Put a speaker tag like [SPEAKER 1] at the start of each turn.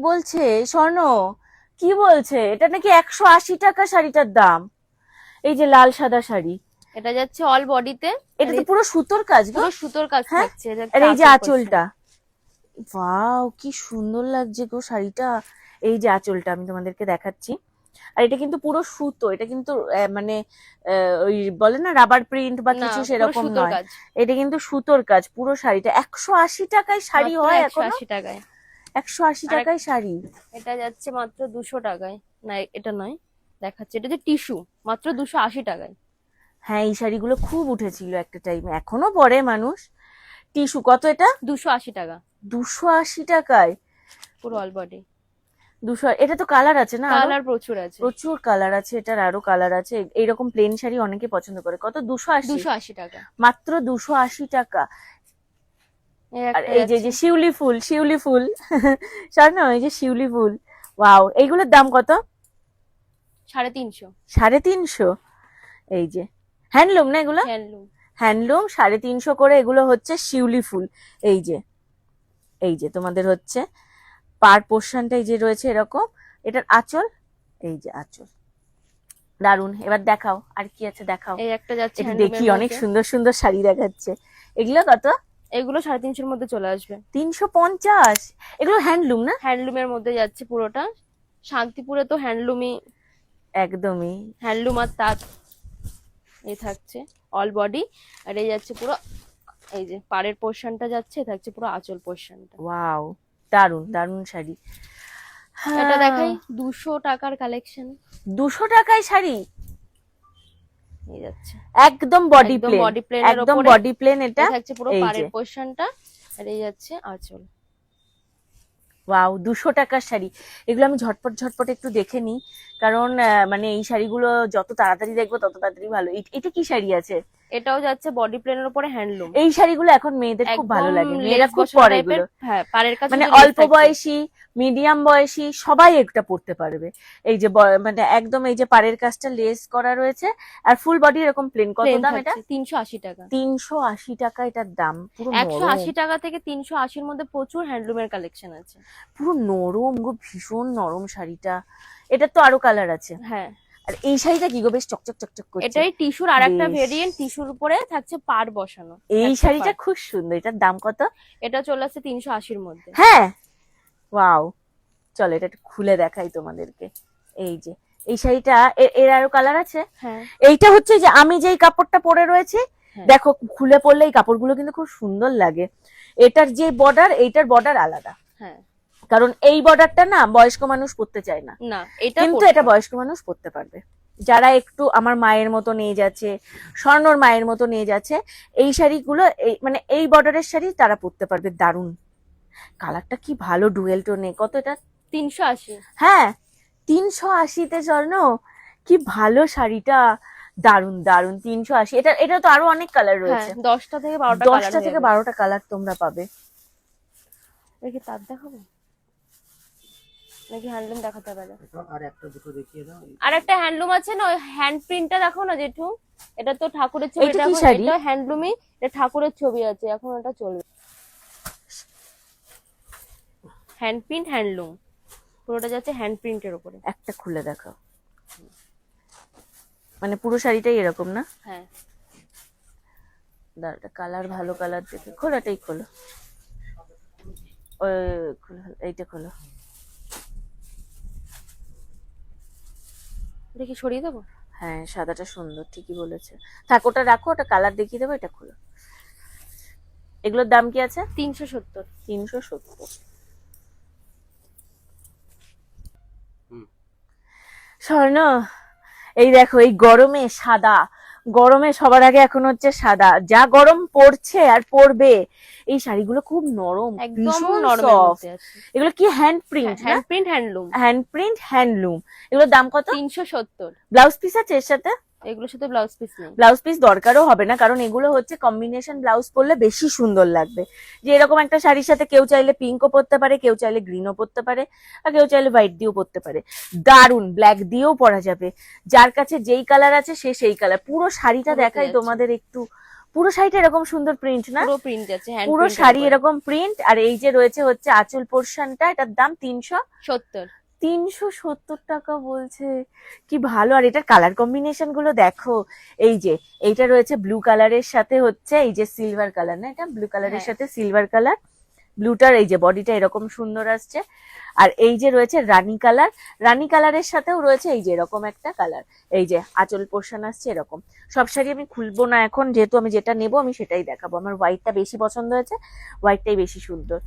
[SPEAKER 1] বলছে স্বর্ণ, কি বলছে এটা নাকি 180 টাকা শাড়িটার দাম। এই যে লাল সাদা শাড়ি,
[SPEAKER 2] এটা যাচ্ছে অল বডিতে,
[SPEAKER 1] এটা তো পুরো সুতোর কাজ গো।
[SPEAKER 2] পুরো সুতোর কাজ
[SPEAKER 1] হ্যাঁ?
[SPEAKER 2] থাকছে।
[SPEAKER 1] আর এই যে আঁচলটা, ওয়াও কি সুন্দর লাগছে গো শাড়িটা। এই যে আঁচলটা আমি তোমাদেরকে দেখাচ্ছি, আর এটা কিন্তু পুরো সুতো, এটা কিন্তু মানে ওই বলে না রাবার প্রিন্ট বা কিছু সেরকম নয়, এটা কিন্তু সুতোর কাজ পুরো শাড়িটা। 180 টাকায় শাড়ি হয় এখন?
[SPEAKER 2] 180 টাকায়,
[SPEAKER 1] 180 টাকায় শাড়ি।
[SPEAKER 2] এটা যাচ্ছে মাত্র 200 টাকায়। না এটা নয়, দেখাচ্ছে এটা যে টিস্যু, মাত্র 280 টাকায়।
[SPEAKER 1] হ্যাঁ এই শাড়িগুলো খুব উঠেছিল একটা টাইমে, এখনো পরে মানুষ। টিস্যু কত এটা?
[SPEAKER 2] 280 টাকা।
[SPEAKER 1] 280 টাকায়
[SPEAKER 2] পুরো অল বডি
[SPEAKER 1] 200। এটা তো কালার আছে না?
[SPEAKER 2] কালার প্রচুর আছে,
[SPEAKER 1] প্রচুর কালার আছে, এটার আরো কালার আছে। এইরকম প্লেন শাড়ি অনেকে পছন্দ করে। কত?
[SPEAKER 2] 280 টাকা,
[SPEAKER 1] মাত্র 280 টাকা। আর এই যে শিউলি ফুল, শিউলি ফুল জানো, এই যে শিউলি ফুল, ওয়াও। এইগুলোর দাম কত?
[SPEAKER 2] 350।
[SPEAKER 1] 350? এই যে হ্যান্ডলুম না এগুলো? হ্যান্ডলুম। 350 করে এগুলো হচ্ছে শিউলি ফুল। এই যে, এই যে তোমাদের হচ্ছে পার পোর্শনটা এই যে রয়েছে এরকম, এটার আঁচল, এই যে আঁচল, দারুন। এবার দেখাও আর কি আছে, দেখাও।
[SPEAKER 2] এই একটা যাচ্ছে
[SPEAKER 1] দেখি, অনেক সুন্দর সুন্দর শাড়ি দেখাচ্ছে। এগুলো কত?
[SPEAKER 2] এগুলো 350 মধ্যে চলে আসবে।
[SPEAKER 1] 350? এগুলো হ্যান্ডলুম না?
[SPEAKER 2] হ্যান্ডলুমের মধ্যে যাচ্ছে পুরোটা। শান্তিপুরে তো হ্যান্ডলুমই,
[SPEAKER 1] একদমই
[SPEAKER 2] হ্যান্ডলুম। আর তার এই থাকছে অল বডি, আর এই যাচ্ছে পুরো, এই যে পাড়ের পোর্শনটা যাচ্ছে, থাকছে পুরো আঁচল পোর্শনটা।
[SPEAKER 1] ওয়াও, দারুন দারুন শাড়ি।
[SPEAKER 2] এটা দেখাই 200 টাকার কালেকশন।
[SPEAKER 1] 200 টাকায় শাড়ি
[SPEAKER 2] এই যাচ্ছে
[SPEAKER 1] একদম বডি প্লেন, একদম বডি প্লেন। এটা
[SPEAKER 2] থাকছে পুরো পাড়ের পোর্শনটা, আর এই যাচ্ছে আঁচল।
[SPEAKER 1] ওয়াও, 200 টাকার শাড়ি। এগুলো আমি ঝটপট ঝটপট একটু দেখে নিই, কারণ মানে এই শাড়িগুলো যত তাড়াতাড়ি দেখবো তত তাড়াতাড়ি ভালো। এটা কি শাড়ি আছে?
[SPEAKER 2] এটাও যাচ্ছে বডি প্লেনের উপরে হ্যান্ডলুম।
[SPEAKER 1] এই শাড়িগুলো এখন মেয়েদের খুব ভালো লাগে, মেয়েরা খুব পরে এগুলো।
[SPEAKER 2] হ্যাঁ, পাড়ের কাছে
[SPEAKER 1] মানে অল্প বয়সী, মিডিয়াম বয়সী সবাই এটা পরতে পারবে। এই যে মানে একদম এই যে পাড়ের কাজটা লেস করা রয়েছে, আর ফুল বডি এরকম প্লেন। কত দাম এটা?
[SPEAKER 2] 380 টাকা।
[SPEAKER 1] 380 টাকা এটার দাম। পুরো
[SPEAKER 2] 180 টাকা থেকে 380 এর মধ্যে প্রচুর হ্যান্ডলুমের কালেকশন আছে।
[SPEAKER 1] পুরো নরম গো, ভীষণ নরম শাড়িটা। এটা তো আরো কালার আছে।
[SPEAKER 2] হ্যাঁ।
[SPEAKER 1] আর এই শাড়িটা কি গো, বেশ চকচক চকচক করছে।
[SPEAKER 2] এটাই টিস্যুর আরেকটা ভেরিয়েন্ট, টিস্যুর উপরে থাকছে পাড় বসানো।
[SPEAKER 1] এই শাড়িটা খুব সুন্দর। এটার দাম কত?
[SPEAKER 2] এটা চলে আসছে 380 এর মধ্যে।
[SPEAKER 1] হ্যাঁ, ওয়াও। চলো এটা একটু খুলে দেখাই তোমাদেরকে। এই যে এই শাড়িটা, এর আরো কালার আছে।
[SPEAKER 2] হ্যাঁ,
[SPEAKER 1] এইটা হচ্ছে যে আমি যেই কাপড়টা পরে রয়েছে, দেখো খুলে পড়লে এই কাপড়গুলো কিন্তু খুব সুন্দর লাগে। এটার যে বর্ডার, এইটার বর্ডার আলাদা।
[SPEAKER 2] হ্যাঁ,
[SPEAKER 1] কারণ এই বর্ডারটা না বয়স্ক মানুষ পরতে চায় না, কিন্তু এটা বয়স্ক মানুষ পরতে পারবে। যারা একটু আমার মায়ের মতো নিয়ে যাচ্ছে, স্বর্ণর মায়ের মতো নিয়ে যাচ্ছে, এই শাড়িগুলো মানে এই বর্ডারের শাড়ি তারা পরতে পারবে। দারুন কালারটা, কি ভালো ডুয়েল টোনে। কত এটা?
[SPEAKER 2] 380।
[SPEAKER 1] হ্যাঁ, 380-তে স্বর্ণ, কি ভালো শাড়িটা, দারুন দারুন। 380। এটা তো আরো অনেক কালার রয়েছে।
[SPEAKER 2] 10টা থেকে
[SPEAKER 1] 12টা কালার তোমরা পাবে।
[SPEAKER 2] দেখি তার দেখাবো নাকি হ্যান্ডলুম দেখাতে পারে?
[SPEAKER 3] আর একটা দুটো দেখিয়ে দাও।
[SPEAKER 2] আর একটা হ্যান্ডলুম আছে না, ওই হ্যান্ড প্রিন্টটা দেখো না জেঠু। এটা তো ঠাকুরের ছবি।
[SPEAKER 1] এটা কি শাড়ি?
[SPEAKER 2] এটা হ্যান্ডলুমই, এটা ঠাকুরের ছবি আছে, এখন এটা চলবে। হ্যান্ড প্রিন্ট হ্যান্ডলুম, পুরোটা যাচ্ছে হ্যান্ড প্রিন্টের উপরে।
[SPEAKER 1] একটা খুলে দেখো, মানে পুরো শাড়িটাই এরকম না?
[SPEAKER 2] হ্যাঁ,
[SPEAKER 1] দাঁড়াটা কালার, ভালো কালার দেখে খোলাটাই খোলো। ওই খোলো, এইটা খোলো।
[SPEAKER 2] দেখি সরিয়ে দেবো।
[SPEAKER 1] হ্যাঁ, সাদাটা সুন্দর, ঠিকই বলেছে। থাক, ওটা রাখো, ওটা কালার দেখিয়ে দেবো। এটা খোলো। এগুলোর দাম কি আছে?
[SPEAKER 2] 370।
[SPEAKER 1] 370। স্বর্ণ, এই দেখো, এই গরমে সাদা, গরমে সবার আগে এখন হচ্ছে সাদা। যা গরম পড়ছে আর পড়বে, এই শাড়িগুলো খুব নরম,
[SPEAKER 2] একদম
[SPEAKER 1] সফট। এগুলো কি hand print?
[SPEAKER 2] Hand print handloom.
[SPEAKER 1] Hand print handloom. এগুলোর দাম কত?
[SPEAKER 2] 370।
[SPEAKER 1] ব্লাউজ পিস আছে এর সাথে?
[SPEAKER 2] এগুলোর সাথে ব্লাউজ পিস নেই।
[SPEAKER 1] ব্লাউজ পিস দরকারও হবে না, কারণ এগুলো হচ্ছে কম্বিনেশন ব্লাউজ পরলে বেশি সুন্দর লাগবে। যে এরকম একটা শাড়ির সাথে কেউ চাইলে পিঙ্কও পরতে পারে, কেউ চাইলে গ্রিনও পরতে পারে, আর কেউ চাইলে হোয়াইট দিয়েও পরতে পারে। দারুন, ব্ল্যাক দিয়েও পরা যাবে। যার কাছে যেই কালার আছে সে সেই কালার। পুরো শাড়িটা দেখাই তোমাদের একটু, পুরো শাড়িটা এরকম সুন্দর প্রিন্ট না?
[SPEAKER 2] পুরো প্রিন্ট যাচ্ছে, হ্যান্ড
[SPEAKER 1] পুরো শাড়ি এরকম প্রিন্ট। আর এই যে রয়েছে হচ্ছে আঁচল পোর্শনটা, এটার দাম
[SPEAKER 2] 70।
[SPEAKER 1] 370 টাকা বলছে। কি ভালো! আর এটার কালার কম্বিনেশন গুলো দেখো। এই যে এইটা রয়েছে ব্লু কালারের সাথে হচ্ছে এই যে সিলভার কালার, না এটা ব্লু কালারের
[SPEAKER 2] হ্যাঁ।
[SPEAKER 1] সাথে সিলভার কালার। ব্লুটার এই যে বডিটা এরকম সুন্দর আসছে। আর এই যে রয়েছে রানী কালার, রানী কালারের সাথেও রয়েছে এই যে এরকম একটা কালার। এই যে আঁচল পোর্শন আসছে এরকম। সব শাড়ি আমি খুলবো না এখন, যেহেতু আমি যেটা নেবো আমি সেটাই দেখাবো। আমার হোয়াইটটা বেশি পছন্দ হয়েছে, হোয়াইটটাই বেশি সুন্দর।